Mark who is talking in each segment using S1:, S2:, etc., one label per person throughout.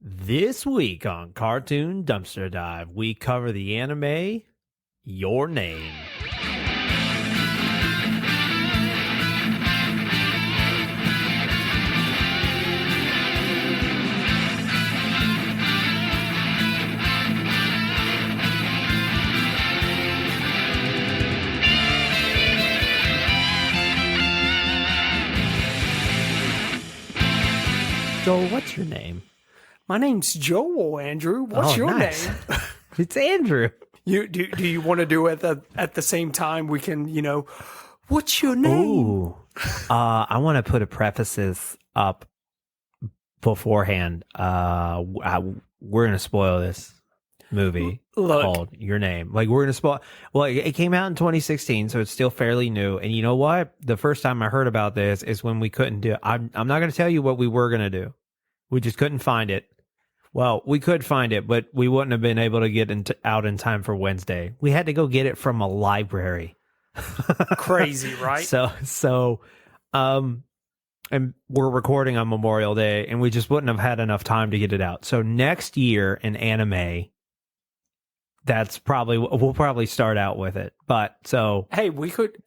S1: This week on Cartoon Dumpster Dive, we cover the anime Your Name. Joel, what's your name?
S2: My name's Joel, Andrew. What's your
S1: nice.
S2: name?
S1: It's Andrew.
S2: Do you want to do it at the same time? We can, what's your name?
S1: Ooh. I want to put a prefaces up beforehand. We're going to spoil this movie called Your Name. Like, we're going to spoil. Well, it came out in 2016, so it's still fairly new. And you know what? The first time I heard about this is when we couldn't do it. I'm not going to tell you what we were going to do. We just couldn't find it. Well, we could find it, but we wouldn't have been able to get out in time for Wednesday. We had to go get it from a library.
S2: Crazy, right?
S1: And we're recording on Memorial Day, and we just wouldn't have had enough time to get it out. So next year in anime, we'll probably start out with it. But so
S2: hey, we could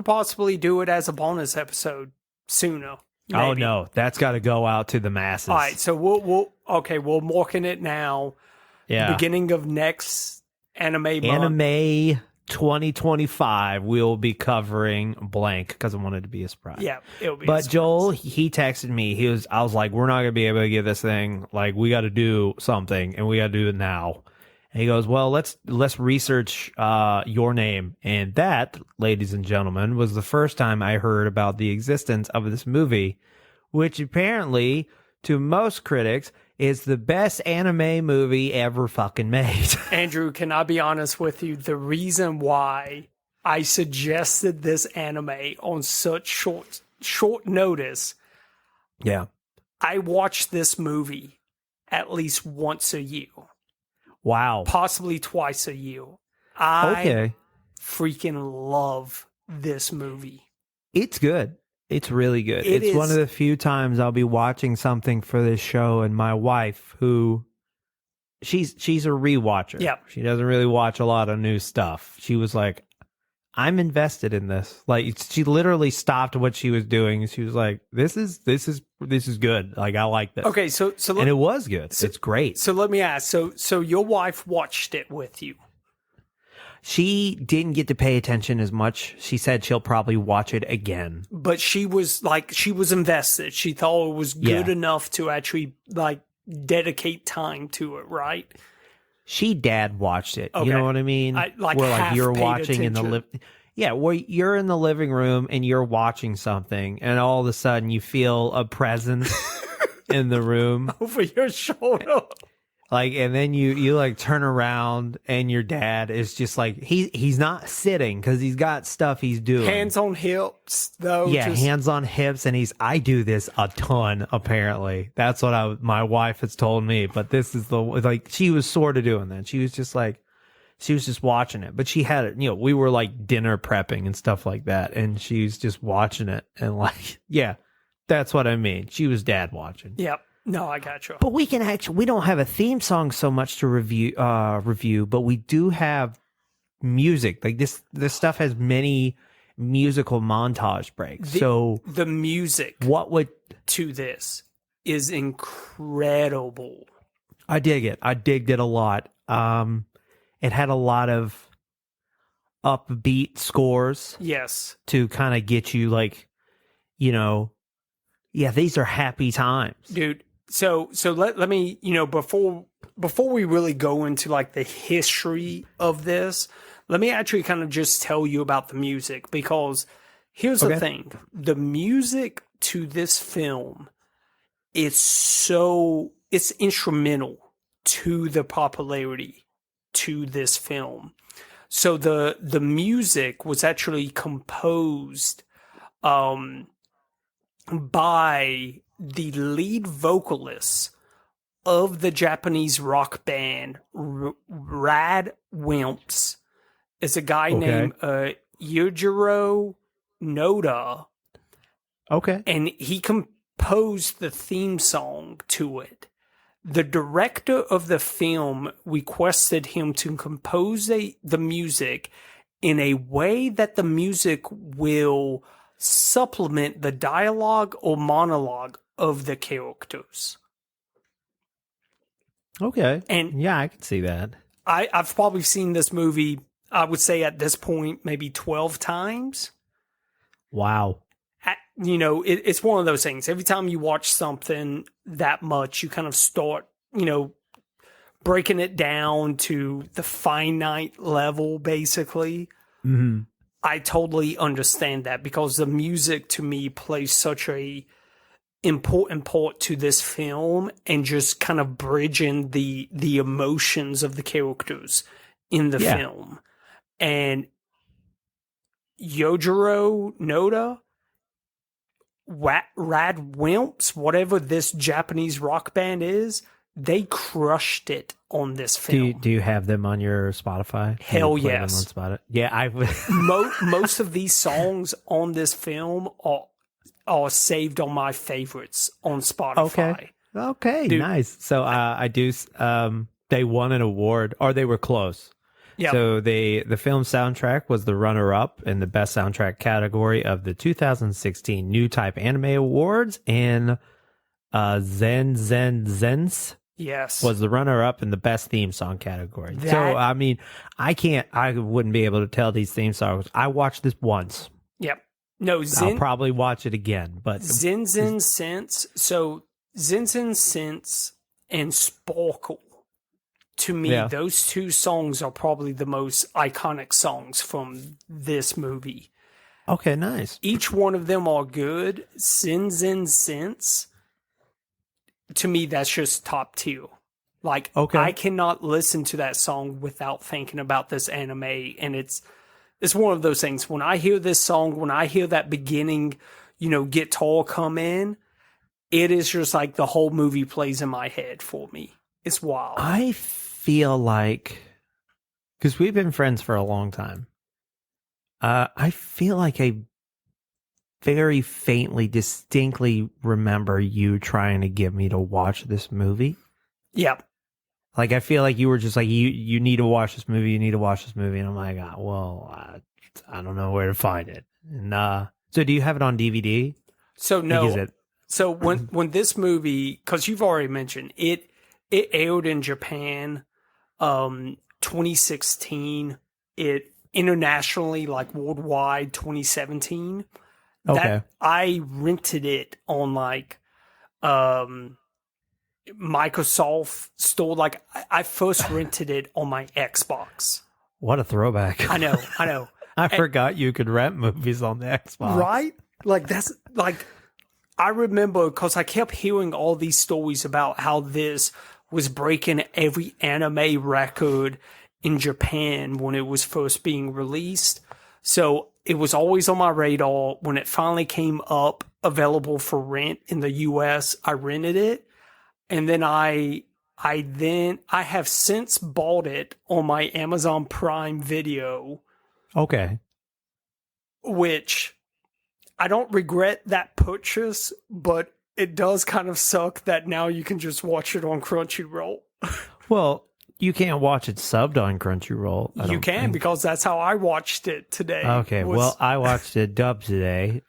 S2: possibly do it as a bonus episode sooner. Maybe.
S1: Oh no, that's got to go out to the masses.
S2: All right, so we're marking it now.
S1: Yeah,
S2: the beginning of next anime month.
S1: Anime 2025, we'll be covering blank because I wanted to be a surprise.
S2: Yeah, it'll be.
S1: But Joel, he texted me. I was like, we're not gonna be able to get this thing. Like, we got to do something, and we got to do it now. And he goes, well, let's research Your Name. And that, ladies and gentlemen, was the first time I heard about the existence of this movie, which apparently, to most critics, is the best anime movie ever fucking made.
S2: Andrew, can I be honest with you? The reason why I suggested this anime on such short notice,
S1: yeah,
S2: I watch this movie at least once a year.
S1: Wow.
S2: Possibly twice a year. I freaking love this movie.
S1: It's good. It's really good. It's one of the few times I'll be watching something for this show, and my wife, who she's a rewatcher.
S2: Yeah.
S1: She doesn't really watch a lot of new stuff. She was like, I'm invested in this. Like, she literally stopped what she was doing. She was like, this is good. Like, I like this.
S2: Okay,
S1: and it was good. It's great.
S2: So let me ask. So your wife watched it with you?
S1: She didn't get to pay attention as much. She said she'll probably watch it again.
S2: But she was invested. She thought it was good enough to actually dedicate time to it, right?
S1: She dad watched it.
S2: Okay.
S1: You know what I mean? Where you're watching in the where you're in the living room and you're watching something, and all of a sudden you feel a presence in the room
S2: over your shoulder.
S1: And then you like turn around, and your dad is just like, he's not sitting because he's got stuff he's doing.
S2: Hands on hips, though.
S1: Yeah, hands on hips, and I do this a ton, apparently. That's what my wife has told me, but this is she was sort of doing that. She was just watching it, but she had it, we were like dinner prepping and stuff like that, and she's just watching it, and that's what I mean. She was dad watching.
S2: Yep. No, I got you.
S1: But we don't have a theme song so much to review, but we do have music. Like this stuff has many musical montage breaks. So
S2: the music to this is incredible.
S1: I dig it. I digged it a lot. It had a lot of upbeat scores.
S2: Yes.
S1: To kind of get you these are happy times.
S2: Dude. So let me, before we really go into the history of this, let me actually kind of just tell you about the music, because here's the thing. The music to this film is it's instrumental to the popularity to this film. So the music was actually composed by the lead vocalist of the Japanese rock band Rad Wimps. Is a guy named Yujiro Noda.
S1: Okay.
S2: And he composed the theme song to it. The director of the film requested him to compose the music in a way that the music will supplement the dialogue or monologue of the characters.
S1: Okay.
S2: And
S1: yeah, I can see that.
S2: I've probably seen this movie, I would say at this point, maybe 12 times.
S1: Wow.
S2: It's one of those things. Every time you watch something that much, you kind of start, breaking it down to the finite level, basically.
S1: Mm-hmm.
S2: I totally understand that because the music to me plays such a important part to this film and just kind of bridging the emotions of the characters in the film. And Yojiro Noda, Rad Wimps, whatever this Japanese rock band is, they crushed it on this film.
S1: Do you have them on your Spotify?
S2: Hell yes.
S1: Yeah, I would.
S2: Most of these songs on this film are saved on my favorites on Spotify.
S1: Okay,
S2: Dude,
S1: nice. So I do. They won an award, or they were close.
S2: Yeah.
S1: So the film soundtrack was the runner-up in the best soundtrack category of the 2016 New Type Anime Awards, and Zen's
S2: yes
S1: was the runner-up in the best theme song category. So I mean, I wouldn't be able to tell these theme songs. I watched this once.
S2: Yep. No,
S1: I'll probably watch it again, but
S2: Zen Sense. So Zen Sense and Sparkle. To me, those two songs are probably the most iconic songs from this movie.
S1: Okay, nice.
S2: Each one of them are good. Zen Sense, to me, that's just top tier. Like, I cannot listen to that song without thinking about this anime. And it's one of those things. When I hear this song, when I hear that beginning, guitar come in, it is just like the whole movie plays in my head for me. It's wild.
S1: I feel like, because we've been friends for a long time, I feel like I very faintly, distinctly remember you trying to get me to watch this movie.
S2: Yep.
S1: Like, I feel like you were just like, you need to watch this movie, you need to watch this movie. And I'm like, I don't know where to find it. And so do you have it on DVD?
S2: So no. So when this movie, because you've already mentioned, it aired in Japan 2016. It internationally, like worldwide, 2017.
S1: Okay.
S2: I rented it on like Microsoft store. Like I first rented it on my Xbox.
S1: What a throwback.
S2: I know.
S1: I forgot you could rent movies on the Xbox.
S2: Right? Like that's like, I remember because I kept hearing all these stories about how this was breaking every anime record in Japan when it was first being released. So it was always on my radar. When it finally came up available for rent in the US, I rented it. And then I have since bought it on my Amazon Prime Video.
S1: Okay.
S2: Which I don't regret that purchase, but it does kind of suck that now you can just watch it on Crunchyroll.
S1: Well, you can't watch it subbed on Crunchyroll.
S2: You can, because that's how I watched it today.
S1: Okay, well, I watched it dubbed today,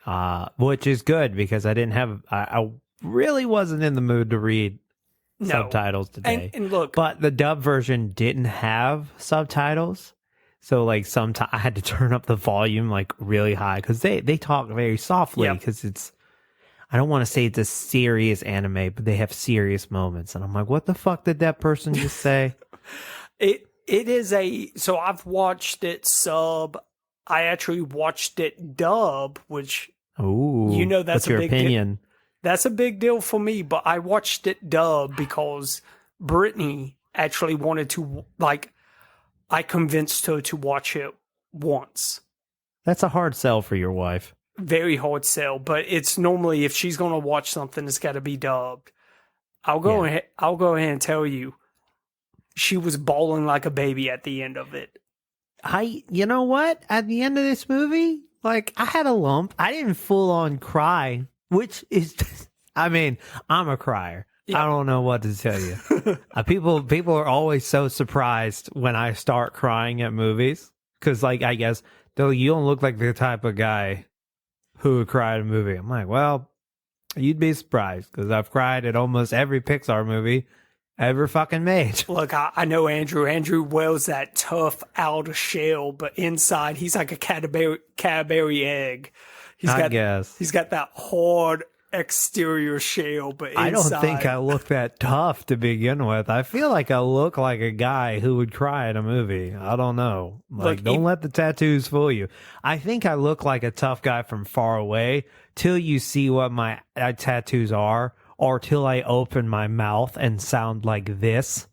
S1: which is good because I really wasn't in the mood to read subtitles today.
S2: And look,
S1: but the dub version didn't have subtitles. So like sometimes I had to turn up the volume like really high because they talk very softly because I don't want to say it's a serious anime, but they have serious moments. And I'm like, what the fuck did that person just say?
S2: It is so I've watched it sub. I actually watched it dub, which that's
S1: what's your opinion?
S2: That's a big deal for me, but I watched it dub because Brittany actually wanted to, like, I convinced her to watch it once.
S1: That's a hard sell for your wife.
S2: Very hard sell, but it's normally if she's going to watch something, it's got to be dubbed. I'll go ahead and tell you, she was bawling like a baby at the end of it.
S1: You know what? At the end of this movie, like, I had a lump. I didn't full on cry, which is, I mean, I'm a crier.
S2: Yep.
S1: I don't know what to tell you. People are always so surprised when I start crying at movies because, like, I guess you don't look like the type of guy who would cry at a movie. I'm like, well, you'd be surprised because I've cried at almost every Pixar movie ever fucking made.
S2: Look, I know Andrew. Andrew wears that tough outer shell, but inside he's like a Cadbury egg. He's got that hard exterior shell, but inside,
S1: I don't think I look that tough to begin with. I feel like I look like a guy who would cry at a movie. I don't know. Like, don't let the tattoos fool you. I think I look like a tough guy from far away till you see what my tattoos are, or till I open my mouth and sound like this.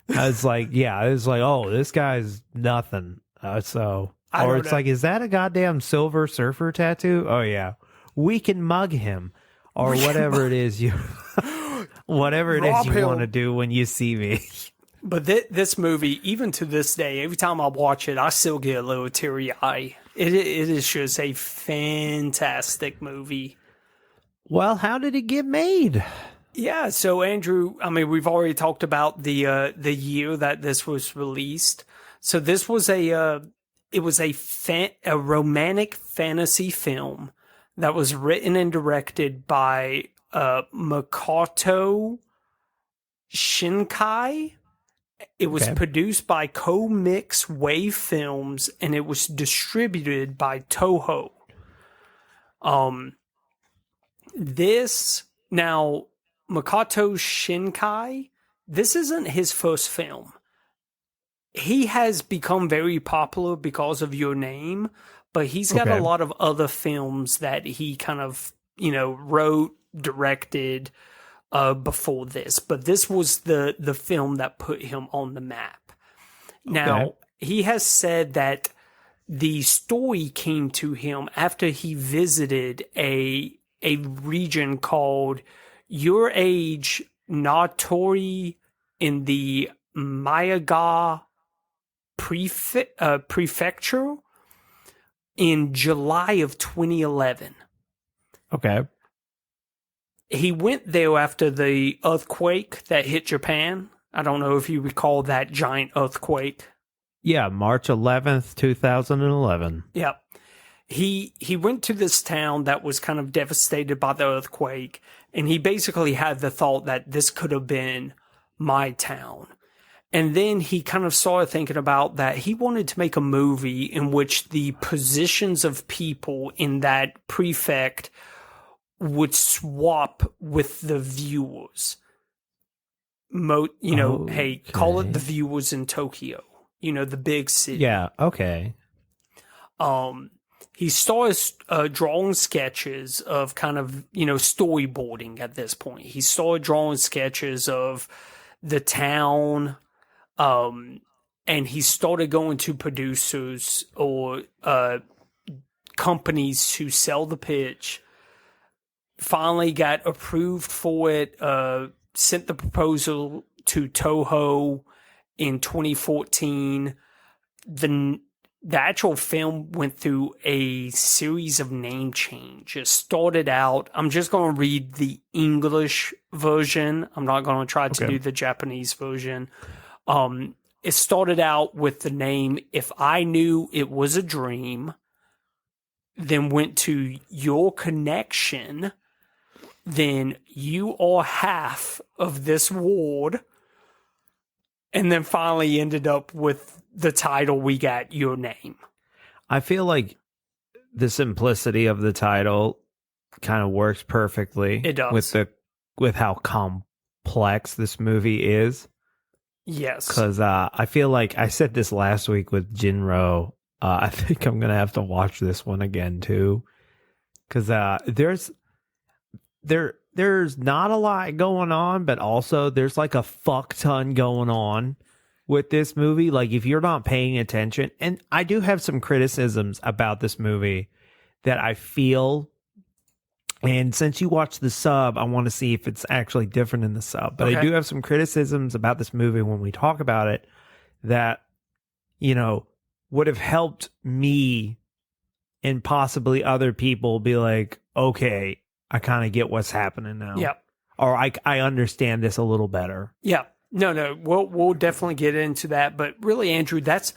S1: I was like, oh, this guy's nothing. It's like, is that a goddamn Silver Surfer tattoo? Oh yeah, we can mug him. Or whatever it is you want to do when you see me.
S2: But this movie, even to this day, every time I watch it, I still get a little teary eye. It is just a fantastic movie.
S1: Well, how did it get made?
S2: Yeah, so Andrew, I mean, we've already talked about the year that this was released. So this was a romantic fantasy film that was written and directed by Makoto Shinkai. It was produced by Co-Mix Wave Films, and it was distributed by Toho. Now, Makoto Shinkai, this isn't his first film. He has become very popular because of Your Name, but he's got a lot of other films that he kind of, wrote, directed before this. But this was the film that put him on the map. Now, he has said that the story came to him after he visited a region called Your Age Natori in the Mayaga prefecture in July of 2011.
S1: Okay.
S2: He went there after the earthquake that hit Japan. I don't know if you recall that giant earthquake.
S1: Yeah, March 11th, 2011.
S2: Yep. He went to this town that was kind of devastated by the earthquake, and he basically had the thought that this could have been my town. And then he kind of started thinking about that he wanted to make a movie in which the positions of people in that prefect would swap with the viewers. Hey, call it the viewers in Tokyo, the big city.
S1: Yeah, okay.
S2: He started drawing sketches of kind of, storyboarding at this point. He started drawing sketches of the town, and he started going to producers or companies to sell the pitch. Finally got approved for it, sent the proposal to Toho in 2014. The actual film went through a series of name change. It started out, I'm just going to read the English version. I'm not going to try to do the Japanese version. It started out with the name If I Knew It Was a Dream, then went to Your Connection, then You Are Half of This World, and then finally ended up with the title we got, Your Name.
S1: I feel like the simplicity of the title kind of works perfectly.
S2: It does.
S1: With how complex this movie is.
S2: Yes.
S1: Because I feel like I said this last week with Jinro. I think I'm going to have to watch this one again too. Because there's not a lot going on, but also there's like a fuck ton going on with this movie. Like, if you're not paying attention, and I do have some criticisms about this movie that I feel, and since you watched the sub, I want to see if it's actually different in the sub. But I do have some criticisms about this movie when we talk about it that, would have helped me and possibly other people be like, okay, I kind of get what's happening now.
S2: Yep.
S1: or I understand this a little better.
S2: Yeah. No. We'll definitely get into that. But really, Andrew, that's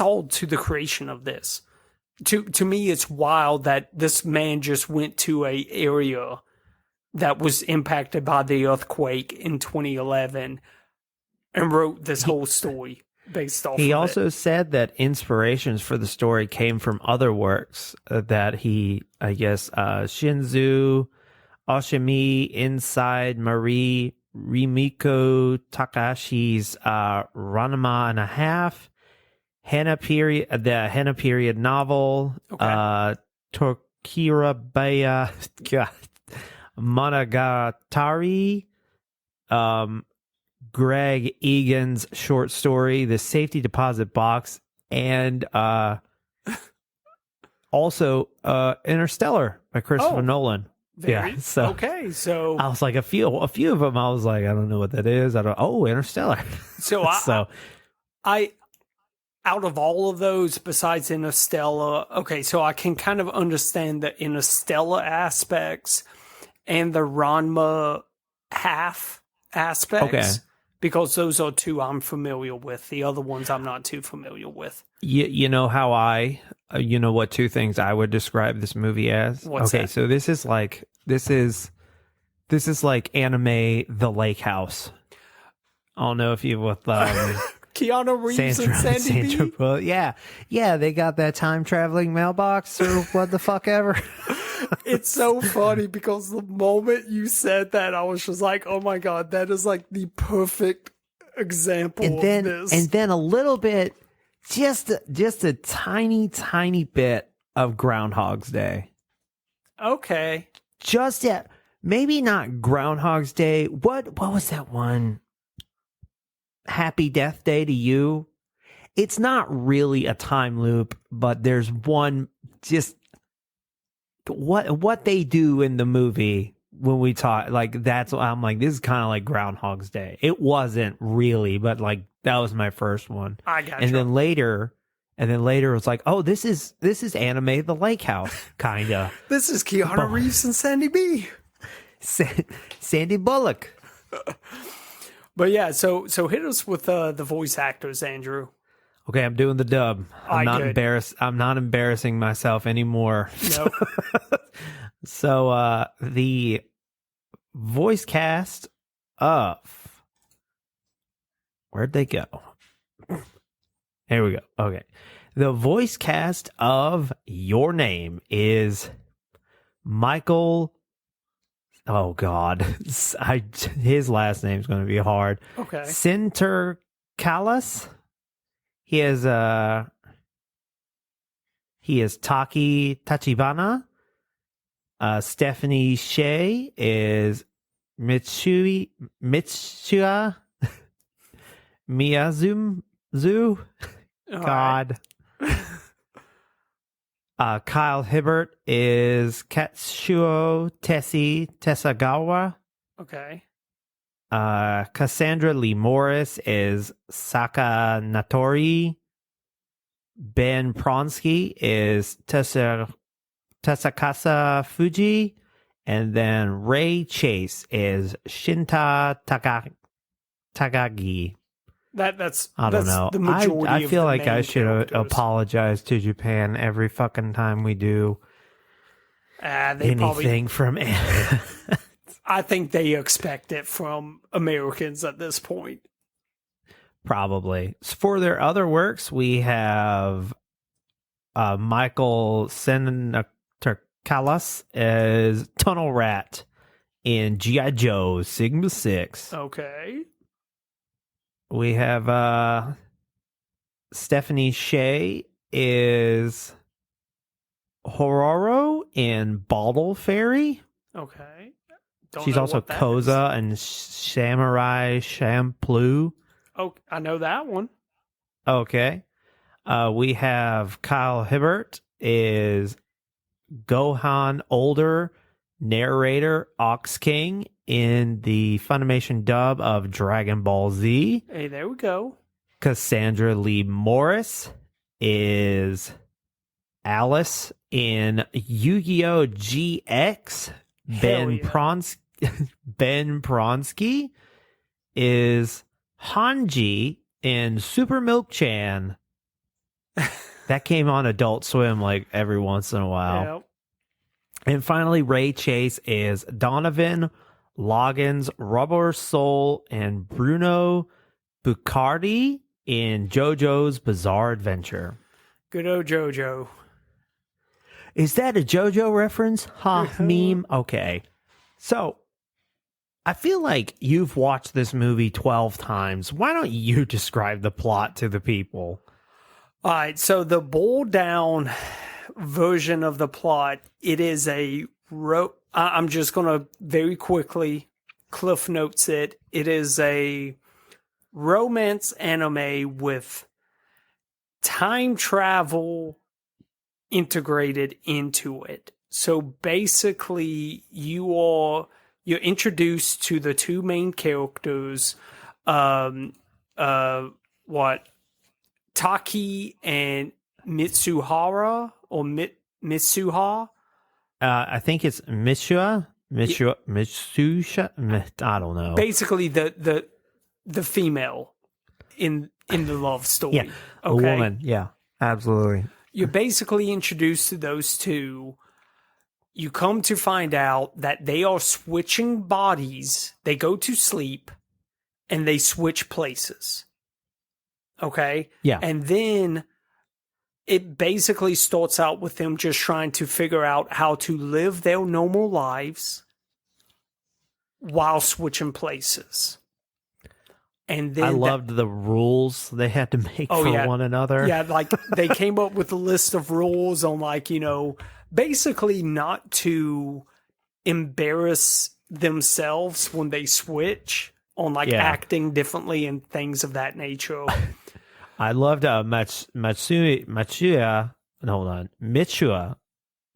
S2: all to the creation of this. To me, it's wild that this man just went to a area that was impacted by the earthquake in 2011 and wrote this whole story based off of it.
S1: He also said that inspirations for the story came from other works that he, I guess, Shinzu, Oshimi, Inside Marie, Rimiko Takashi's Ranma and a Half, the Henna period novel, Tokira Baya, Monogatari, Greg Egan's short story, The Safety Deposit Box, and also Interstellar by Christopher Nolan. So
S2: I
S1: was like a few of them. I was like, I don't know what that is. Interstellar.
S2: So I out of all of those, besides Interstellar, so I can kind of understand the Interstellar aspects and the Ranma half aspects, because those are two I'm familiar with. The other ones I'm not too familiar with.
S1: You know how you know what two things I would describe this movie as?
S2: What's that?
S1: So this is like AniMay The Lake House. I don't know if you with
S2: Keanu Reeves and Sandy B.
S1: Yeah, they got that time traveling mailbox or what the fuck ever.
S2: It's so funny because the moment you said that, I was just like, oh my God, that is like the perfect example of this.
S1: And then a little bit, just a tiny bit of Groundhog's Day.
S2: Okay.
S1: Just maybe not Groundhog's Day. What was that one? Happy Death Day to You. It's not really a time loop, but there's one just what they do in the movie when we talk, like, that's what I'm like, this is kind of like Groundhog's Day. It wasn't really, but like that was my first one.
S2: I got
S1: and then later it's like, oh, this is AniMay The Lake House, kind of.
S2: This is Keanu Reeves and Sandy B.
S1: Sandy Bullock.
S2: But yeah, so hit us with the voice actors, Andrew.
S1: Okay, I'm doing the dub. I'm not embarrassing myself anymore.
S2: Nope.
S1: So the voice cast of, where'd they go? Here we go. Okay. The voice cast of Your Name is Michael. Oh God, his last name's going to be hard.
S2: Okay.
S1: Sinterklaas. He is Taki Tachibana. Stephanie Shea is Mitsua Miyazuzu. God. Kyle Hibbert is Katsuo Tesagawa.
S2: Okay.
S1: Cassandra Lee Morris is Saka Natori. Ben Pronsky is Tasakasa Fuji. And then Ray Chase is Shinta Takagi.
S2: That's
S1: I don't know.
S2: The majority
S1: I feel like I should
S2: apologize
S1: apologize to Japan every fucking time we do anything from it.
S2: I think they expect it from Americans at this point.
S1: Probably. For their other works, we have Michael Sinterklaas as Tunnel Rat in G.I. Joe Sigma 6.
S2: Okay.
S1: We have Stephanie Shea is Hororo in Bottle Fairy.
S2: Okay.
S1: She's also Koza and Samurai Champloo.
S2: Oh, I know that one.
S1: Okay. We have Kyle Hibbert is Gohan Older, narrator Ox King in the Funimation dub of Dragon Ball Z.
S2: Hey, there we go.
S1: Cassandra Lee Morris is Alice in Yu-Gi-Oh! GX. Ben Ben Pronsky is Hanji in Super Milk Chan. That came on Adult Swim like every once in a while.
S2: Yep.
S1: And finally, Ray Chase is Donovan Loggins, Rubber Soul, and Bruno Bucardi in JoJo's Bizarre Adventure.
S2: Good old JoJo.
S1: Is that a JoJo reference? Meme? Okay. So, I feel like you've watched this movie 12 times. Why don't you describe the plot to the people?
S2: All right, so the boiled down version of the plot, it is I'm just going to very quickly cliff notes it. It is a romance anime with time travel integrated into it. So basically you're introduced to the two main characters, Taki and Mitsuhara or Mitsuha.
S1: I think it's Mitsuha. I don't know.
S2: Basically, the female in the love story.
S1: Yeah, a woman. Yeah, absolutely.
S2: You're basically introduced to those two. You come to find out that they are switching bodies. They go to sleep, and they switch places. Okay?
S1: Yeah.
S2: And then it basically starts out with them just trying to figure out how to live their normal lives while switching places. And then
S1: I loved the rules they had to make for one another.
S2: Yeah, like they came up with a list of rules on basically not to embarrass themselves when they switch on acting differently and things of that nature.
S1: I loved Mitsuha.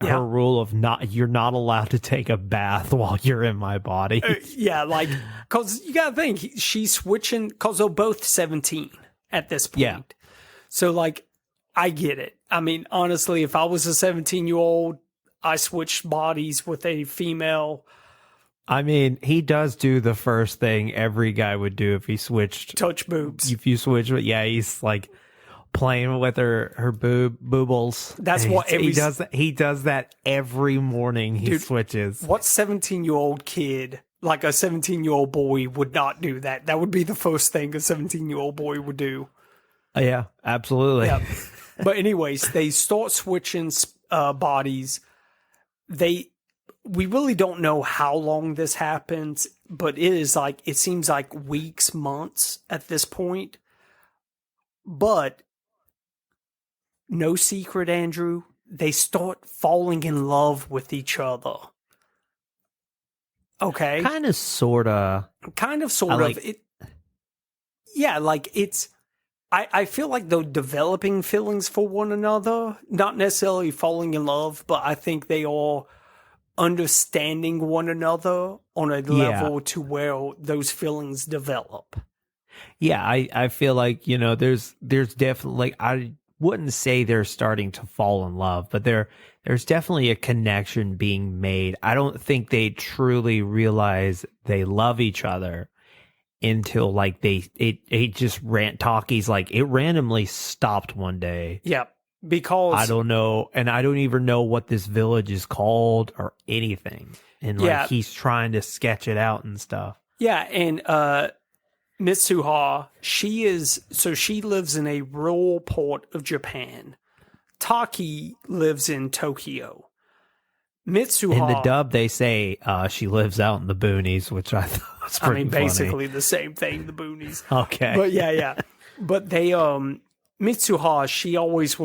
S1: Her rule of you're not allowed to take a bath while you're in my body.
S2: Because you gotta think she's switching because they're both 17 at this point. Yeah. So I get it. I mean, honestly, if I was a 17-year-old, I switched bodies with a female.
S1: I mean, he does do the first thing every guy would do if he switched.
S2: Touch boobs.
S1: If you switch, he's playing with her boobles.
S2: That's what
S1: he does. He does that every morning. He switches.
S2: What 17-year-old kid, like a 17-year-old boy, would not do that? That would be the first thing a 17-year-old boy would do.
S1: Yeah, absolutely. Yeah.
S2: But anyways, they start switching bodies. We really don't know how long this happens, but it seems like weeks, months at this point. But no secret, Andrew, they start falling in love with each other. Okay?
S1: Kind of, sort of.
S2: I feel like they're developing feelings for one another, not necessarily falling in love, but I think they are understanding one another on a level to where those feelings develop.
S1: Yeah, I feel like, there's definitely, I wouldn't say they're starting to fall in love, but there's definitely a connection being made. I don't think they truly realize they love each other until Taki's it randomly stopped one day.
S2: Yeah, because
S1: I don't know, and I don't even know what this village is called or anything. And he's trying to sketch it out and stuff.
S2: Yeah, and Mitsuha, she lives in a rural part of Japan. Taki lives in Tokyo. Mitsuha,
S1: in the dub, they say she lives out in the boonies, which I thought was pretty funny.
S2: Basically the same thing, the boonies.
S1: Okay.
S2: But yeah. But they, Mitsuha, she always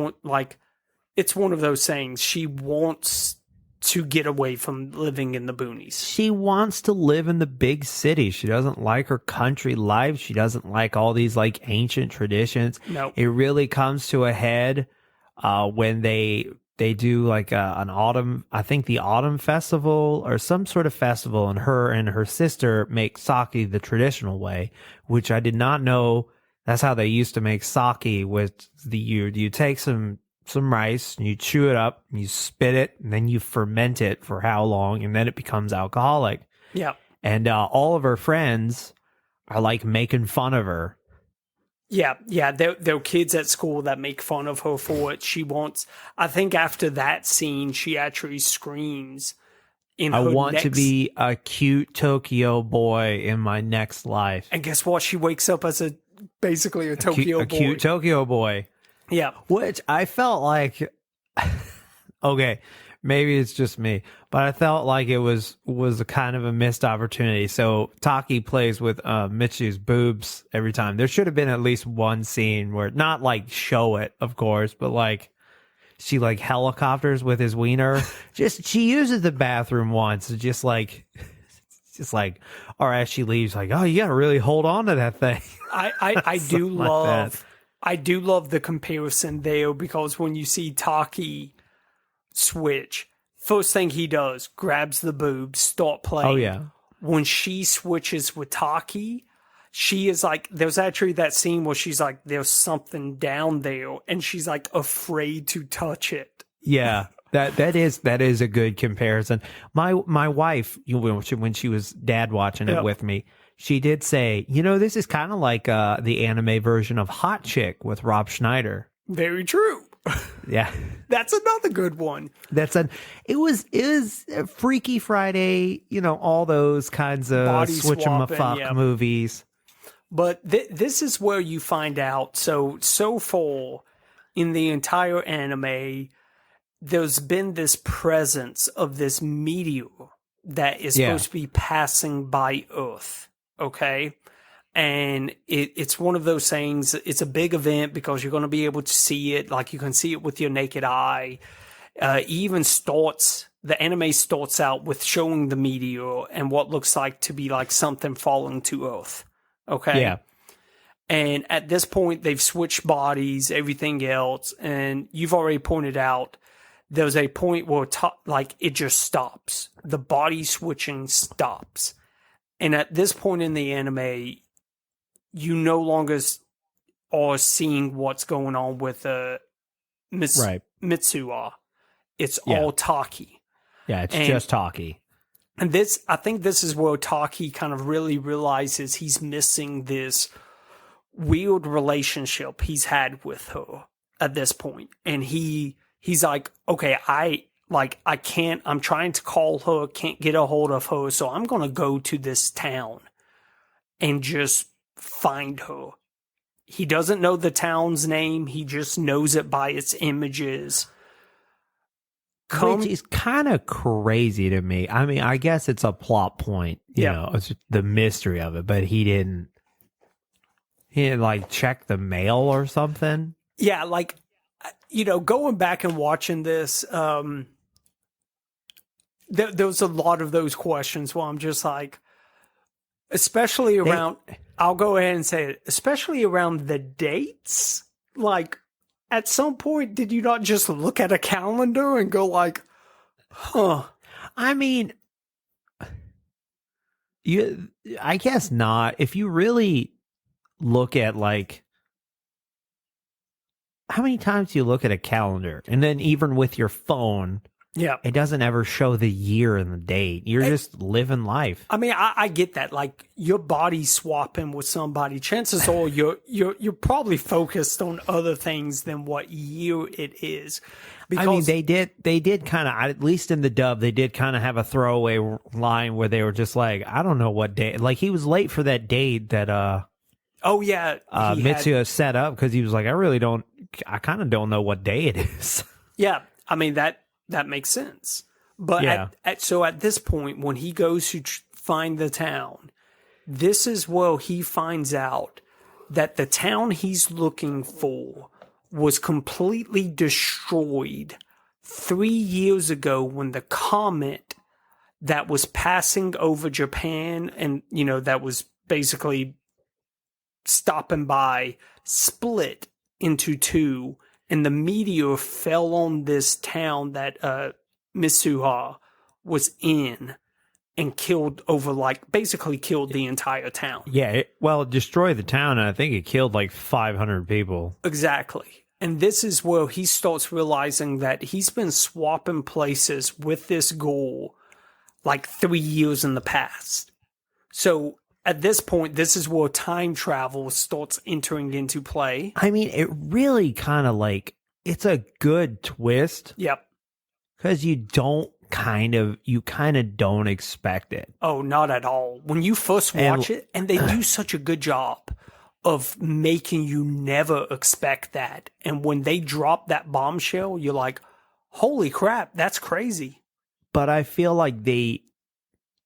S2: it's one of those things. She wants to get away from living in the boonies.
S1: She wants to live in the big city. She doesn't like her country life. She doesn't like all these ancient traditions.
S2: No.
S1: It really comes to a head when they do an autumn, I think the autumn festival or some sort of festival, and her sister make sake the traditional way, which I did not know. That's how they used to make sake. With you take some rice and you chew it up and you spit it and then you ferment it for how long, and then it becomes alcoholic.
S2: Yeah.
S1: and all of her friends are like making fun of her.
S2: Yeah, there are kids at school that make fun of her for it. She wants, I think after that scene, she actually screams
S1: I want to be a cute Tokyo boy in my next life.
S2: And guess what? She wakes up as basically a Tokyo boy. A
S1: cute Tokyo boy.
S2: Yeah.
S1: Which I felt like, okay, maybe it's just me, but I felt like it was a kind of a missed opportunity. So Taki plays with Mitsu's boobs every time. There should have been at least one scene where, not like show it, of course, but like she like helicopters with his wiener. Just she uses the bathroom once, just like, or as she leaves, like, oh, you gotta really hold on to that thing.
S2: I do love. I do love the comparison there, because when you see Taki switch, first thing he does, grabs the boobs, start playing.
S1: Oh, yeah.
S2: When she switches with Taki, she is like, there's actually that scene where she's like, there's something down there, and she's like afraid to touch it.
S1: Yeah. That is a good comparison. My wife, when she was dad watching it with me, she did say, this is kind of like the anime version of Hot Chick with Rob Schneider.
S2: Very true.
S1: Yeah.
S2: That's another good one.
S1: It was Freaky Friday, all those kinds of
S2: Body
S1: switch 'em a fuck movies.
S2: But this is where you find out. So far in the entire anime, there's been this presence of this meteor that is supposed to be passing by Earth. Okay. And it's one of those things, it's a big event because you're going to be able to see it. Like you can see it with your naked eye. The anime starts out with showing the meteor and what looks like to be like something falling to Earth. Okay.
S1: Yeah.
S2: And at this point, they've switched bodies, everything else. And you've already pointed out, there's a point where it just stops. The body switching stops. And at this point in the anime, you no longer are seeing what's going on with Mitsuha. It's all Taki.
S1: Yeah, it's just Taki.
S2: And I think this is where Taki kind of really realizes he's missing this weird relationship he's had with her at this point. And he's like, okay, I'm trying to call her, can't get a hold of her, so I'm going to go to this town and just find her. He doesn't know the town's name, he just knows it by its images.
S1: Which is kind of crazy to me. I mean, I guess it's a plot point, you know, it's the mystery of it, but he didn't like check the mail or something.
S2: Yeah, like, going back and watching this, there was a lot of those questions where I'm just like, especially around, I'll go ahead and say it, especially around the dates. Like, at some point, did you not just look at a calendar and go like, huh?
S1: I mean, I guess not. If you really look at like, how many times do you look at a calendar? And then even with your phone, it doesn't ever show the year and the date. You're just living life.
S2: I mean, I get that. Like, your body swapping with somebody, chances are you're probably focused on other things than what year it is. Because,
S1: I mean, they did kind of, at least in the dub, they did kind of have a throwaway line where they were just like, I don't know what day. Like, he was late for that date that Mitsuha set up, because he was like, I kind of don't know what day it is.
S2: Yeah, I mean, that makes sense. But at this point, when he goes to find the town, this is where he finds out that the town he's looking for was completely destroyed 3 years ago when the comet that was passing over Japan and, that was basically stopping by split into two, and the meteor fell on this town that Mitsuha was in and basically killed the entire town.
S1: Yeah, it destroyed the town, and I think it killed like 500 people.
S2: Exactly. And this is where he starts realizing that he's been swapping places with this girl like 3 years in the past. So at this point, this is where time travel starts entering into play.
S1: I mean, it really kind of like, it's a good twist.
S2: Yep.
S1: Because you kind of don't expect it.
S2: Oh, not at all. When you first watch it, and they do such a good job of making you never expect that. And when they drop that bombshell, you're like, holy crap, that's crazy.
S1: But I feel like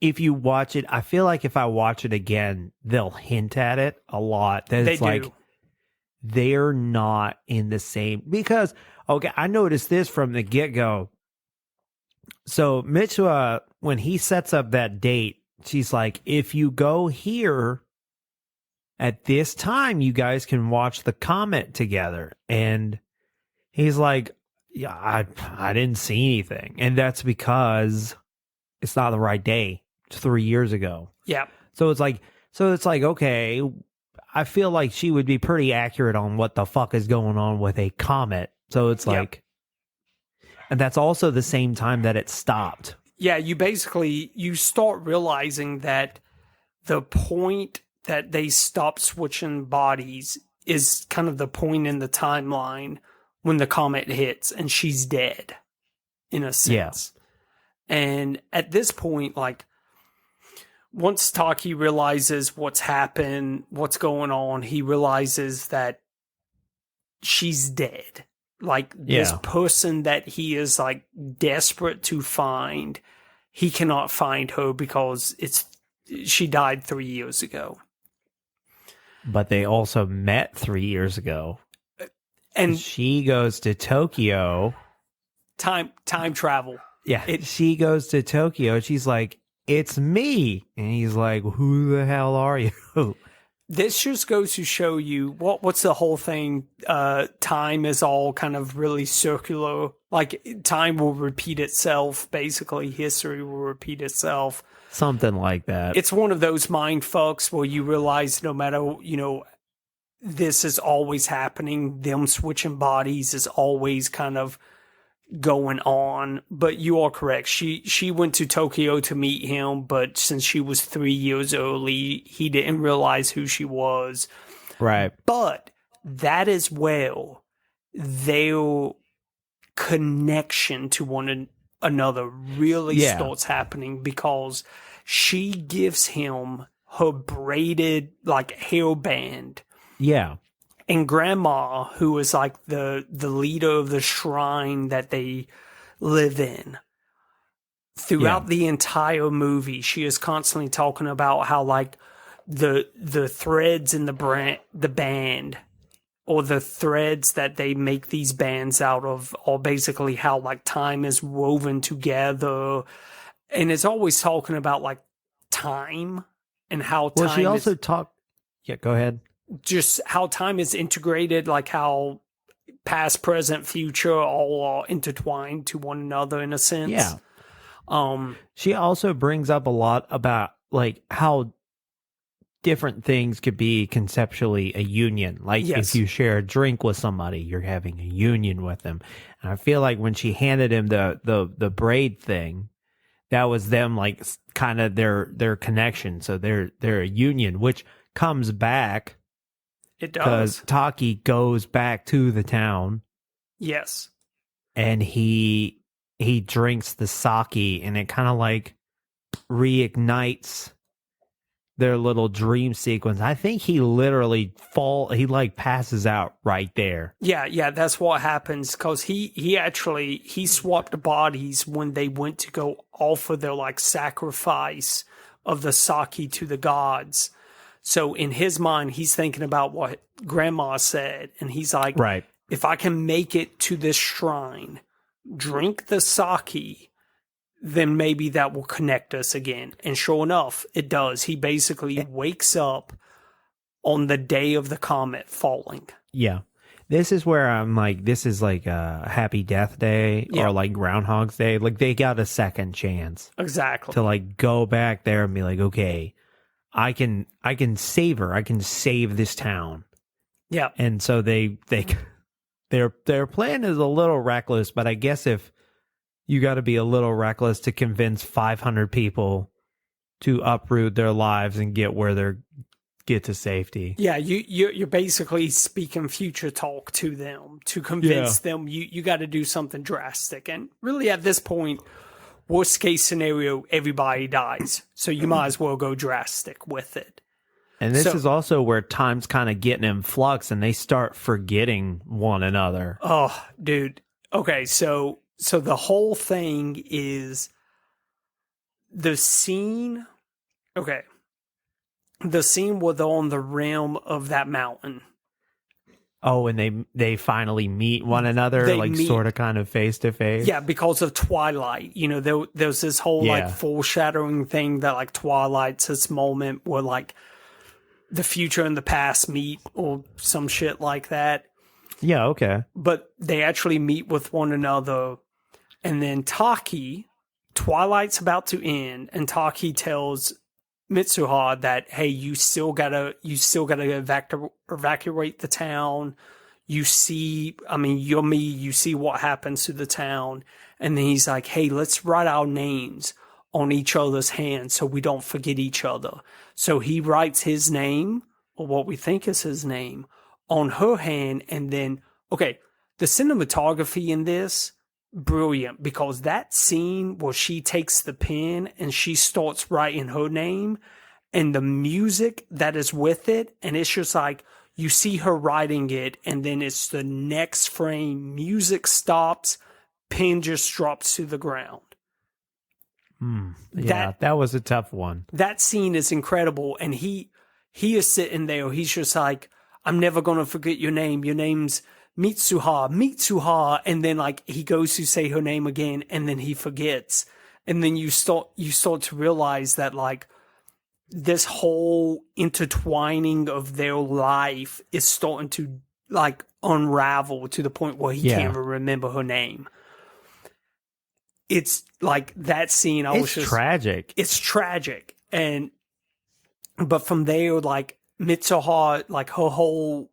S1: if you watch it, I feel like if I watch it again, they'll hint at it a lot. That it's like, they're not in the same, because, okay, I noticed this from the get-go. So Mitch, when he sets up that date, she's like, if you go here at this time, you guys can watch the comet together. And he's like, yeah, I didn't see anything. And that's because it's not the right day. It's 3 years ago.
S2: Yeah.
S1: So it's like, okay, I feel like she would be pretty accurate on what the fuck is going on with a comet. So it's like, and that's also the same time that it stopped.
S2: Yeah, you start realizing that the point that they stop switching bodies is kind of the point in the timeline when the comet hits and she's dead, in a sense. Yeah. And at this point, like, once Taki realizes what's happened, what's going on, he realizes that she's dead. Like, this person that he is, like, desperate to find, he cannot find her because she died 3 years ago.
S1: But they also met 3 years ago.
S2: And
S1: she goes to Tokyo.
S2: Time travel.
S1: Yeah. She goes to Tokyo. She's like, it's me. And he's like, who the hell are you?
S2: This just goes to show you what's the whole thing. Time is all kind of really circular. Like, time will repeat itself. Basically, history will repeat itself.
S1: Something like that.
S2: It's one of those mind fucks where you realize no matter, this is always happening. Them switching bodies is always kind of going on. But you are correct. She went to Tokyo to meet him, but since she was 3 years early, he didn't realize who she was.
S1: Right.
S2: But that is where their connection to one another really starts happening, because she gives him her braided, like, hairband.
S1: Yeah.
S2: And Grandma, who is like the leader of the shrine that they live in, throughout the entire movie, she is constantly talking about how, like, the threads in the band, or the threads that they make these bands out of, are basically how, like, time is woven together. And it's always talking about, like, time and how time.
S1: Well, she also talked. Yeah, go ahead.
S2: Just how time is integrated, like how past, present, future all are intertwined to one another in a sense.
S1: Yeah. She also brings up a lot about, like, how different things could be conceptually a union. Like, if you share a drink with somebody, you're having a union with them. And I feel like when she handed him the braid thing, that was them, like, kind of their connection. So they're a union, which comes back.
S2: It does.
S1: Because Taki goes back to the town.
S2: Yes.
S1: And he drinks the sake, and it kind of, like, reignites their little dream sequence. I think he literally passes out right there.
S2: Yeah, that's what happens, because he swapped bodies when they went to go offer their, like, sacrifice of the sake to the gods. So in his mind, he's thinking about what Grandma said, and he's like,
S1: right,
S2: if I can make it to this shrine, drink the sake, then maybe that will connect us again. And sure enough, it does. He basically wakes up on the day of the comet falling.
S1: Yeah. This is where I'm like, this is like a Happy Death Day or like Groundhog's Day. Like, they got a second chance.
S2: Exactly.
S1: To, like, go back there and be like, okay, I can save her. I can save this town.
S2: Yeah.
S1: And so their plan is a little reckless, but I guess if you got to be a little reckless to convince 500 people to uproot their lives and get to safety.
S2: Yeah, you're basically speaking future talk to them to convince them you got to do something drastic. And really, at this point, worst case scenario, everybody dies. So you might as well go drastic with it.
S1: And this is also where time's kind of getting in flux, and they start forgetting one another.
S2: Oh, dude. Okay, so the whole thing is the scene. Okay. The scene where they're on the rim of that mountain.
S1: Oh, and they finally meet one another, sort of kind of face to face.
S2: Yeah, because of Twilight. You know, there's this whole like foreshadowing thing that like Twilight's this moment where like the future and the past meet or some shit like that.
S1: Yeah, okay.
S2: But they actually meet with one another, and then Twilight's about to end, and Taki tells Mitsuha that, hey, you still gotta evacuate the town. You see what happens to the town. And then he's like, hey, let's write our names on each other's hands so we don't forget each other. So he writes his name, or what we think is his name, on her hand. And then, okay, the cinematography in this, brilliant, because that scene where she takes the pen and she starts writing her name and the music that is with it, and it's just like you see her writing it, and then it's the next frame, music stops, pen just drops to the ground.
S1: That was a tough one.
S2: That scene is incredible, and he is sitting there, he's just like, I'm never gonna forget your name. Your name's Mitsuha, and then like he goes to say her name again, and then he forgets, and then you start to realize that like this whole intertwining of their life is starting to like unravel to the point where he can't even remember her name. It's like that scene.
S1: It's tragic.
S2: It's tragic, but from there, like Mitsuha, like her whole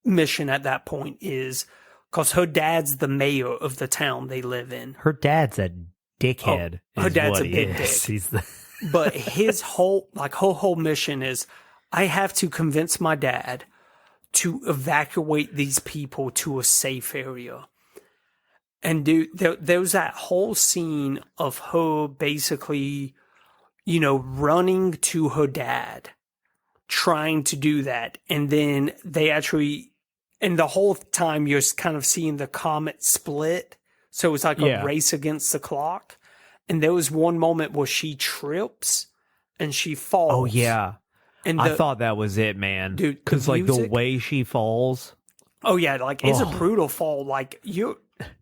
S2: mission at that point is because her dad's the mayor of the town they live in.
S1: Her dad's a dickhead.
S2: Her dad's a big dick. But his whole, like her whole mission is, I have to convince my dad to evacuate these people to a safe area. And dude, there was that whole scene of her basically, you know, running to her dad, trying to do that. And then they actually, and the whole time you're kind of seeing the comet split. So it's like a race against the clock. And there was one moment where she trips and she falls.
S1: Oh, yeah. And I thought that was it, man. Dude, because like the way she falls.
S2: Oh, yeah. Like it's a brutal fall. Like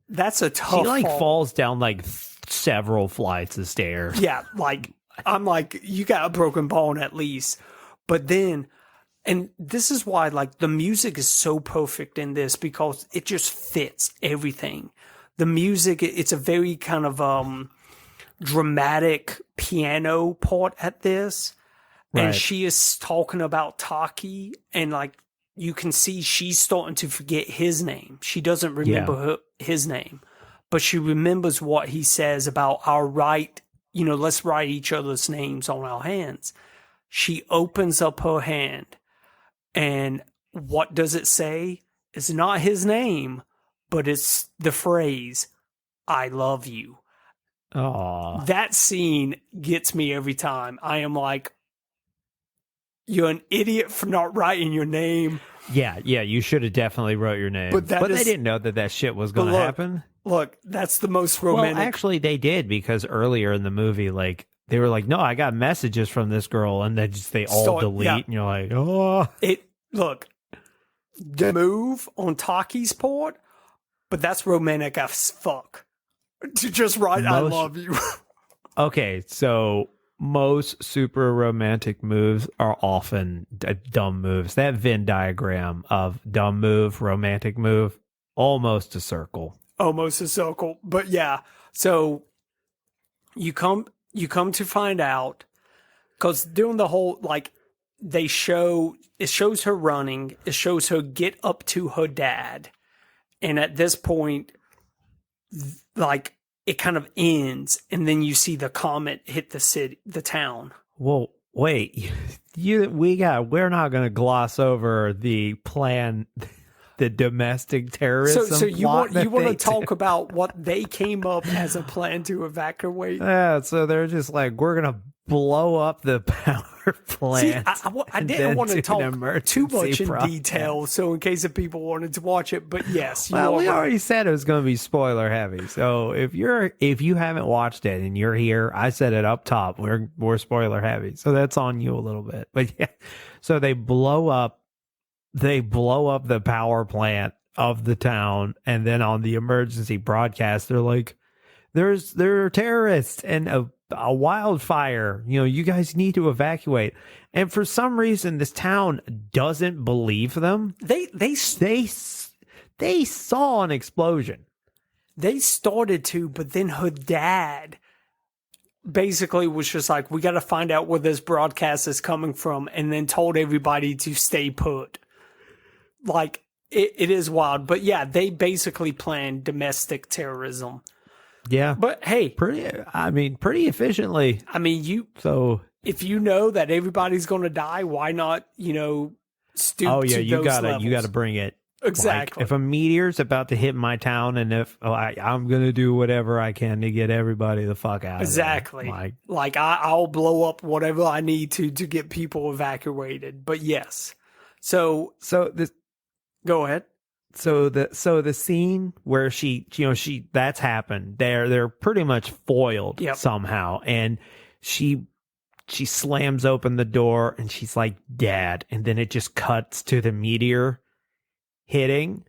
S2: that's a tough
S1: She like
S2: fall.
S1: falls down like several flights of stairs.
S2: Yeah. Like I'm like, you got a broken bone at least. But then, and this is why like the music is so perfect in this because it just fits everything. The music, it's a very kind of dramatic piano part at this. And she is talking about Taki, and like you can see she's starting to forget his name. She doesn't remember his name, but she remembers what he says about our right, you know, let's write each other's names on our hands. She opens up her hand, and what does it say? It's not his name, but it's the phrase, I love you.
S1: Aww.
S2: That scene gets me every time. I am like, you're an idiot for not writing your name.
S1: Yeah, you should have definitely wrote your name. But they didn't know that shit was going to happen.
S2: Look, that's the most romantic.
S1: Well, actually, they did, because earlier in the movie, like, they were like, no, I got messages from this girl, and they all delete, and you're like, oh.
S2: Look, the move on Taki's part, but that's romantic as fuck. To just write, I love you.
S1: Okay, so most super romantic moves are often dumb moves. That Venn diagram of dumb move, romantic move, almost a circle.
S2: Almost a circle. But yeah, so you come to find out, because during the whole, like, it shows her running, it shows her get up to her dad. And at this point, like, it kind of ends, and then you see the comet hit the town.
S1: Well, wait, we're not going to gloss over the plan, the domestic terrorism.
S2: So you want to talk
S1: do.
S2: about what they came up as a plan to evacuate?
S1: Yeah, so they're just like, we're going to blow up the power plant.
S2: See, I didn't want to talk too much in
S1: broadcast.
S2: detail, so in case if people wanted to watch it, but yes,
S1: we already said it was going to be spoiler heavy. So if you haven't watched it and you're here, I said it up top. We're spoiler heavy, so that's on you a little bit. But yeah, so they blow up the power plant of the town, and then on the emergency broadcast, they're like, there are terrorists and a wildfire. You guys need to evacuate. And for some reason, this town doesn't believe them. They saw an explosion.
S2: They started to, but then her dad basically was just like, we got to find out where this broadcast is coming from, and then told everybody to stay put. Like, it is wild. But yeah, they basically planned domestic terrorism.
S1: Yeah.
S2: But hey,
S1: pretty efficiently.
S2: If you know that everybody's going to die, why not, stoop to those levels?
S1: You got to bring it.
S2: Exactly.
S1: Like, if a meteor's about to hit my town, and if I'm going to do whatever I can to get everybody the fuck out
S2: exactly.
S1: of there.
S2: Like I'll blow up whatever I need to get people evacuated. But yes. So
S1: this,
S2: go ahead.
S1: So the scene where she that's happened. They're pretty much foiled somehow, and she slams open the door and she's like, "Dad," and then it just cuts to the meteor hitting.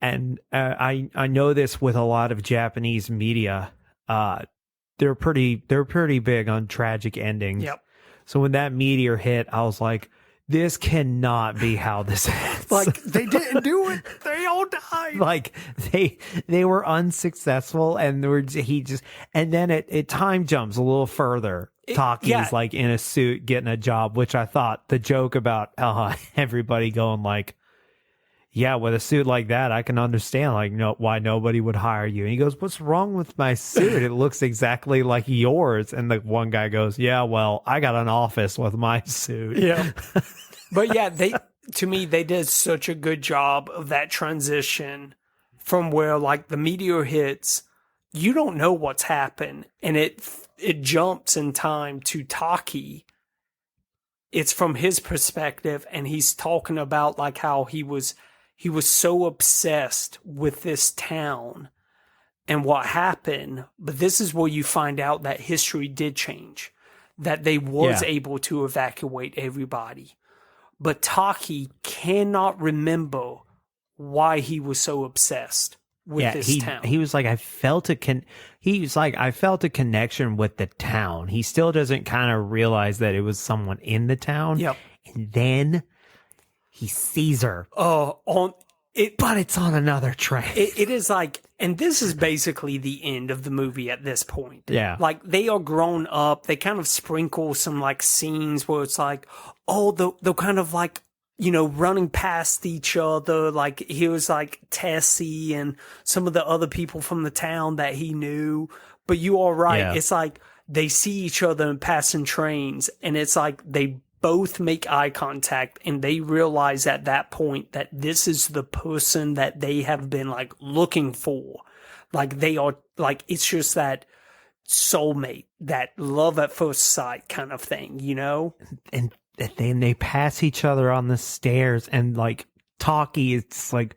S1: And I know this with a lot of Japanese media. They're pretty big on tragic endings.
S2: Yep.
S1: So when that meteor hit, I was like, this cannot be how this ends.
S2: Like, they didn't do it. They all died.
S1: Like, they were unsuccessful, and and then it time jumps a little further. Taki's like in a suit getting a job, which I thought the joke about everybody going like, yeah, with a suit like that, I can understand why nobody would hire you. And he goes, "What's wrong with my suit? It looks exactly like yours." And the one guy goes, "Yeah, well, I got an office with my suit."
S2: Yeah. But yeah, to me, they did such a good job of that transition from where like the meteor hits, you don't know what's happened, and it jumps in time to Taki. It's from his perspective, and he's talking about like how he was so obsessed with this town and what happened. But this is where you find out that history did change, that they was able to evacuate everybody. But Taki cannot remember why he was so obsessed with this town.
S1: He was like, I felt a connection with the town. He still doesn't kind of realize that it was someone in the town.
S2: Yep.
S1: And then he sees her.
S2: But
S1: it's on another train.
S2: It is like, and this is basically the end of the movie at this point.
S1: Yeah.
S2: Like, they are grown up. They kind of sprinkle some like scenes where it's like, they'll kind of like, running past each other. Like, he was like Tessie and some of the other people from the town that he knew. But you are right. Yeah. It's like they see each other in passing trains, and it's like they both make eye contact, and they realize at that point that this is the person that they have been like looking for. Like, they are like, it's just that soulmate, that love at first sight kind of thing,
S1: And then they pass each other on the stairs, and like Taki is like,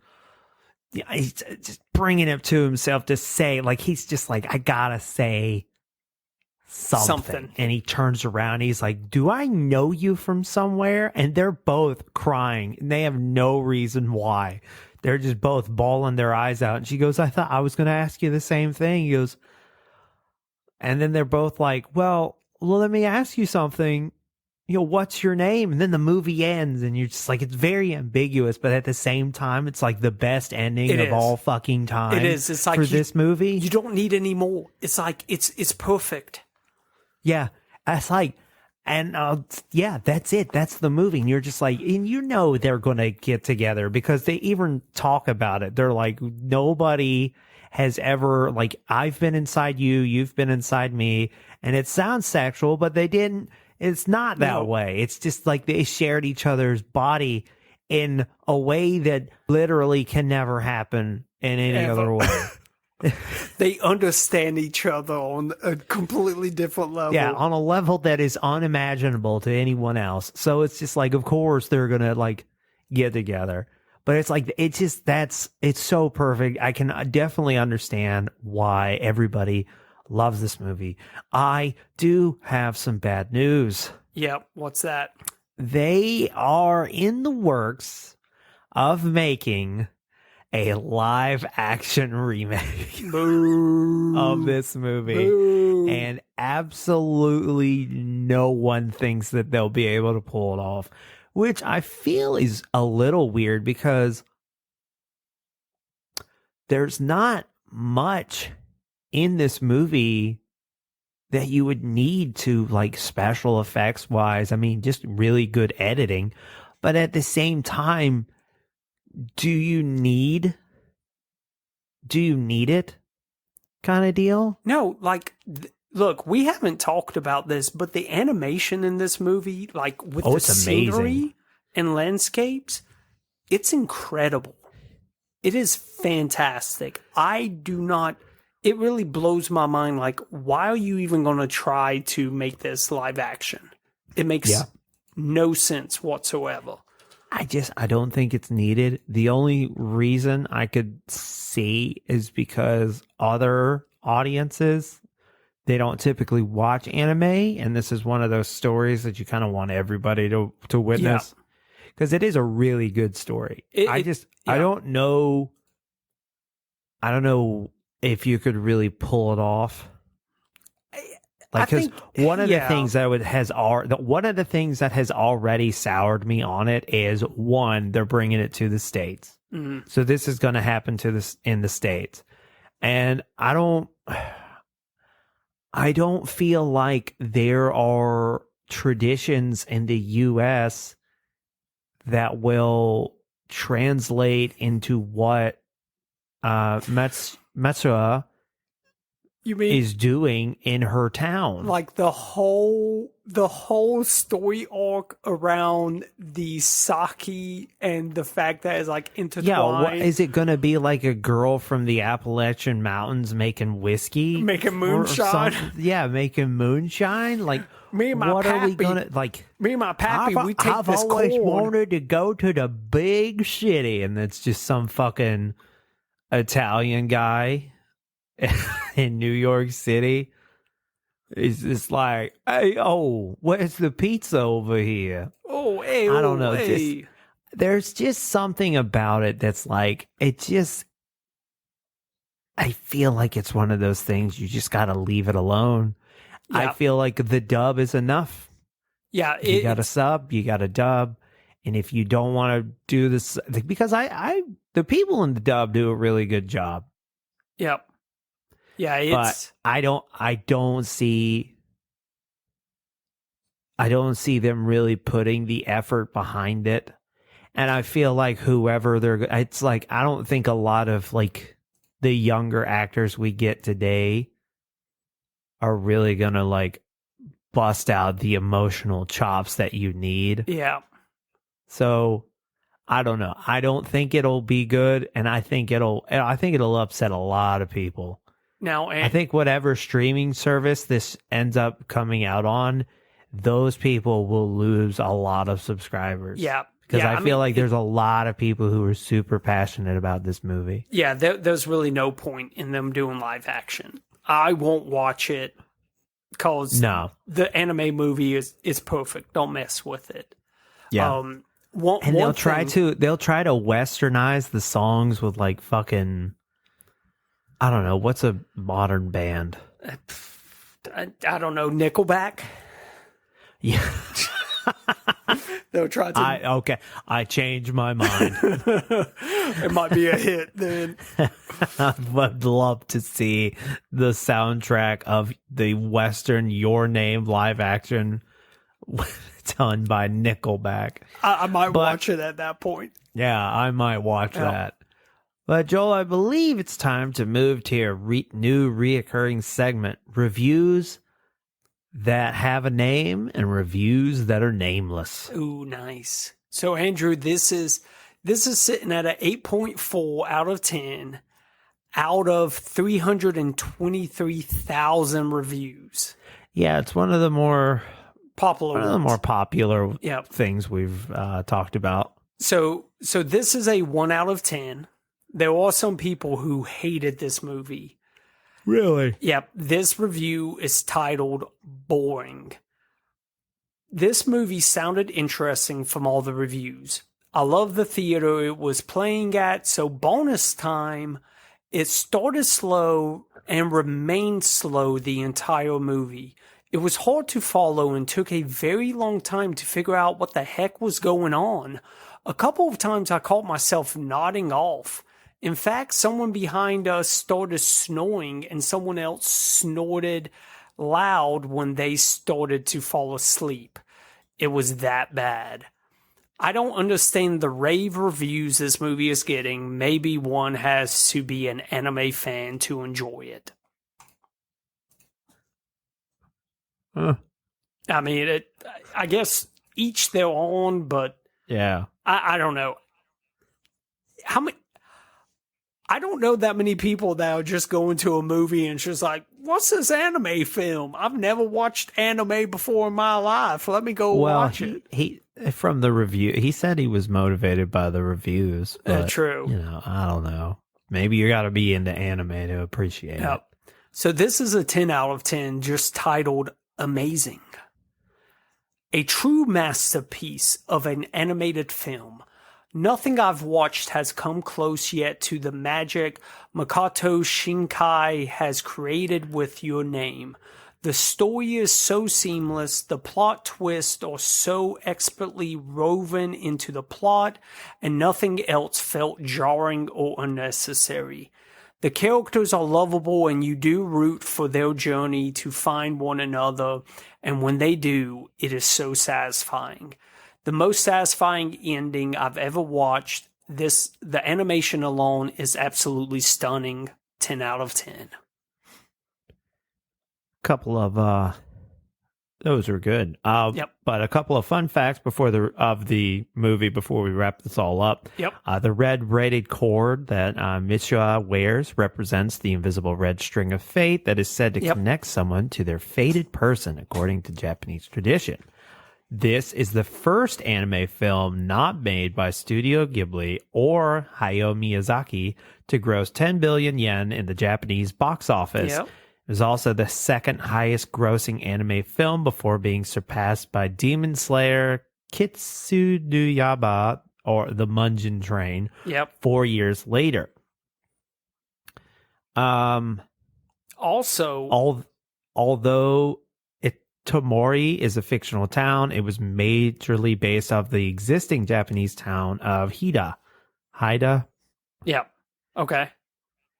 S1: he's just bringing it to himself to say, like, he's just like, I gotta say something. And he turns around, he's like, do I know you from somewhere? And they're both crying, and they have no reason why. They're just both bawling their eyes out. And she goes, I thought I was going to ask you the same thing. He goes, and then they're both like, well, let me ask you something. What's your name? And then the movie ends, and you're just like, it's very ambiguous, but at the same time, it's like the best ending of all fucking time.
S2: It is. It's like,
S1: for this movie.
S2: You don't need any more. It's like, it's perfect.
S1: Yeah. It's like, and that's it. That's the movie. And you're just like, and they're going to get together, because they even talk about it. They're like, nobody has ever, like, I've been inside you, you've been inside me, and it sounds sexual, but they didn't. It's not that way. It's just like they shared each other's body in a way that literally can never happen in any other way.
S2: They understand each other on a completely different level.
S1: Yeah, on a level that is unimaginable to anyone else. So it's just like, of course they're gonna like get together. But it's like, it's so perfect. I can definitely understand why everybody loves this movie. I do have some bad news.
S2: Yep, what's that?
S1: They are in the works of making a live action remake of this movie.
S2: Boo.
S1: And absolutely no one thinks that they'll be able to pull it off, which I feel is a little weird because there's not much in this movie that you would need to, like, special effects wise. I mean, just really good editing. But at the same time, do you need it kind of deal?
S2: No, like, look, we haven't talked about this, but the animation in this movie, like with the scenery and landscapes, it's incredible. It is fantastic. It really blows my mind. Like, why are you even going to try to make this live action? It makes no sense whatsoever.
S1: I don't think it's needed. The only reason I could see is because other audiences, they don't typically watch anime, and this is one of those stories that you kind of want everybody to witness because it is a really good story. I don't know if you could really pull it off. Like, because one of the things that has already soured me on it is, one, they're bringing it to the States. Mm-hmm. So this is going to happen in the States. And I don't feel like there are traditions in the US that will translate into what Matsuha is doing in her town.
S2: Like the whole story arc around the sake and the fact that it's like intertwined.
S1: Yeah, is it going to be like a girl from the Appalachian Mountains making whiskey?
S2: Making moonshine?
S1: Making moonshine? Like,
S2: me and my
S1: what
S2: pappy,
S1: are we going to, like...
S2: Me and my pappy, we take
S1: I've
S2: this
S1: always
S2: corn.
S1: wanted to go to the big city, and it's just some fucking Italian guy in New York City. It's just like, hey, where's the pizza over here?
S2: Oh, hey,
S1: I don't know.
S2: Hey.
S1: There's just something about it that's like, I feel like it's one of those things you just got to leave it alone. Yeah. I feel like the dub is enough.
S2: Yeah.
S1: You got a sub, you got a dub. And if you don't want to do this, because the people in the dub do a really good job.
S2: Yep. Yeah,
S1: but I don't see them really putting the effort behind it. And I feel like it's like, I don't think a lot of like the younger actors we get today are really going to like bust out the emotional chops that you need.
S2: Yeah.
S1: So I don't know. I don't think it'll be good. And I think it'll upset a lot of people.
S2: Now,
S1: I think whatever streaming service this ends up coming out on, those people will lose a lot of subscribers.
S2: Yeah.
S1: Because I feel like there's a lot of people who are super passionate about this movie.
S2: Yeah, there's really no point in them doing live action. I won't watch it because the anime movie is perfect. Don't mess with it.
S1: Yeah. They'll try to westernize the songs with like fucking, I don't know, what's a modern band?
S2: I don't know, Nickelback?
S1: Yeah.
S2: They'll try to...
S1: I changed my mind.
S2: It might be a hit then.
S1: I would love to see the soundtrack of the Western Your Name live action done by Nickelback.
S2: I might watch it at that point.
S1: Yeah, I might watch that. But Joel, I believe it's time to move to a new reoccurring segment: reviews that have a name and reviews that are nameless.
S2: Ooh, nice. So Andrew, this is sitting at an 8.4 out of 10 out of 323,000 reviews.
S1: Yeah, it's one of the more popular things we've talked about.
S2: So this is a 1 out of 10. There are some people who hated this movie.
S1: Really?
S2: Yep. This review is titled Boring. This movie sounded interesting from all the reviews. I love the theater it was playing at, so bonus time. It started slow and remained slow the entire movie. It was hard to follow and took a very long time to figure out what the heck was going on. A couple of times I caught myself nodding off. In fact, someone behind us started snoring and someone else snorted loud when they started to fall asleep. It was that bad. I don't understand the rave reviews this movie is getting. Maybe one has to be an anime fan to enjoy it.
S1: Huh.
S2: I mean, I guess each their own, but
S1: yeah,
S2: I don't know. How many? I don't know that many people that are just going to a movie and just like, what's this anime film? I've never watched anime before in my life. Let me go watch it.
S1: He from the review, he said he was motivated by the reviews. But,
S2: true.
S1: You know, I don't know. Maybe you got to be into anime to appreciate it.
S2: So this is a 10 out of 10, just titled Amazing. A true masterpiece of an animated film. Nothing I've watched has come close yet to the magic Makoto Shinkai has created with Your Name. The story is so seamless, the plot twists are so expertly woven into the plot, and nothing else felt jarring or unnecessary. The characters are lovable and you do root for their journey to find one another, and when they do, it is so satisfying. The most satisfying ending I've ever watched. The animation alone is absolutely stunning. 10 out of 10.
S1: Couple of those are good. But a couple of fun facts before the movie before we wrap this all up. The red braided cord that Mitsuha wears represents the invisible red string of fate that is said to connect someone to their fated person, according to Japanese tradition. This is the first anime film not made by Studio Ghibli or Hayao Miyazaki to gross 10 billion yen in the Japanese box office. It was also the second highest grossing anime film before being surpassed by Demon Slayer Kitsuduyaba or The Munjin Train 4 years later.
S2: Also,
S1: although Tomori is a fictional town, it was majorly based off the existing Japanese town of Haida.
S2: Yeah. Okay.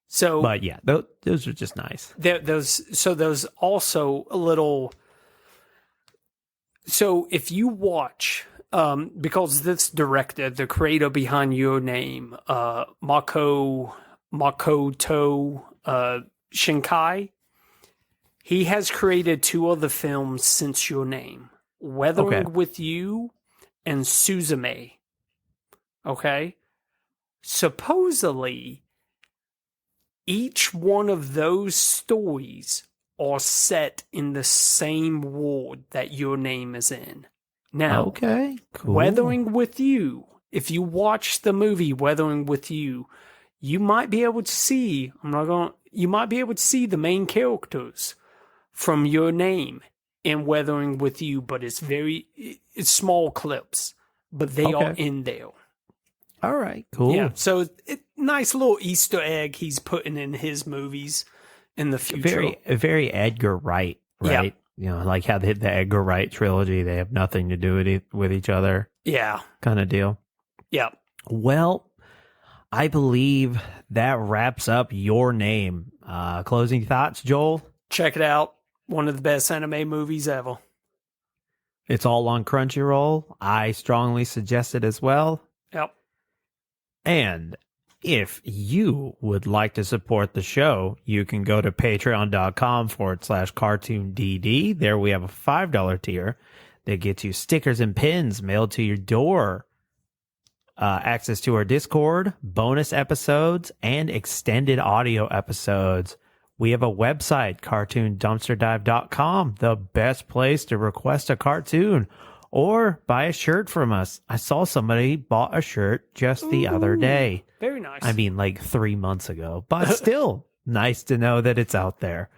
S2: So,
S1: but yeah, those are just nice.
S2: There's also a little. So if you watch, because this director, the creator behind Your Name, Makoto Shinkai. He has created 2 other films since Your Name, Weathering with You and Suzume. Okay? Supposedly, each one of those stories are set in the same world that Your Name is in. Now,
S1: cool.
S2: Weathering with You, if you watch the movie Weathering with You, you might be able to see, you might be able to see the main characters from Your Name in Weathering with You, but it's small clips, but they are in there.
S1: All right, cool.
S2: Yeah, so nice little Easter egg he's putting in his movies in the future.
S1: Very Edgar Wright, right? You know, like how the Edgar Wright trilogy, they have nothing to do with each other.
S2: Yeah.
S1: Kind of deal.
S2: Yeah.
S1: Well, I believe that wraps up Your Name. Closing thoughts, Joel?
S2: Check it out. One of the best anime movies ever.
S1: It's all on Crunchyroll. I strongly suggest it as well.
S2: Yep.
S1: And if you would like to support the show, you can go to patreon.com/cartoondd. There we have a $5 tier that gets you stickers and pins mailed to your door, access to our Discord, bonus episodes, and extended audio episodes. We have a website, cartoondumpsterdive.com, the best place to request a cartoon or buy a shirt from us. I saw somebody bought a shirt just the other day.
S2: Very nice.
S1: I mean, like 3 months ago, but still nice to know that it's out there.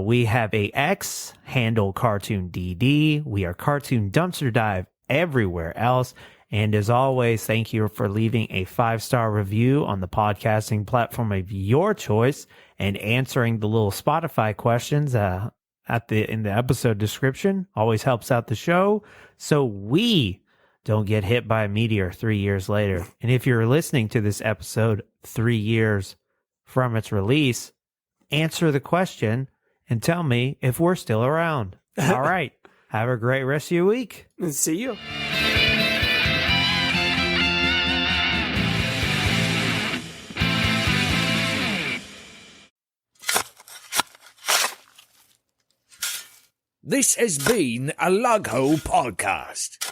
S1: We have a X handle, Cartoon DD. We are Cartoon Dumpster Dive everywhere else. And as always, thank you for leaving a 5-star review on the podcasting platform of your choice and answering the little Spotify questions in the episode description. Always helps out the show so we don't get hit by a meteor 3 years later. And if you're listening to this episode 3 years from its release, answer the question and tell me if we're still around. All right. Have a great rest of your week.
S2: See you.
S3: This has been a Lug Hole Podcast.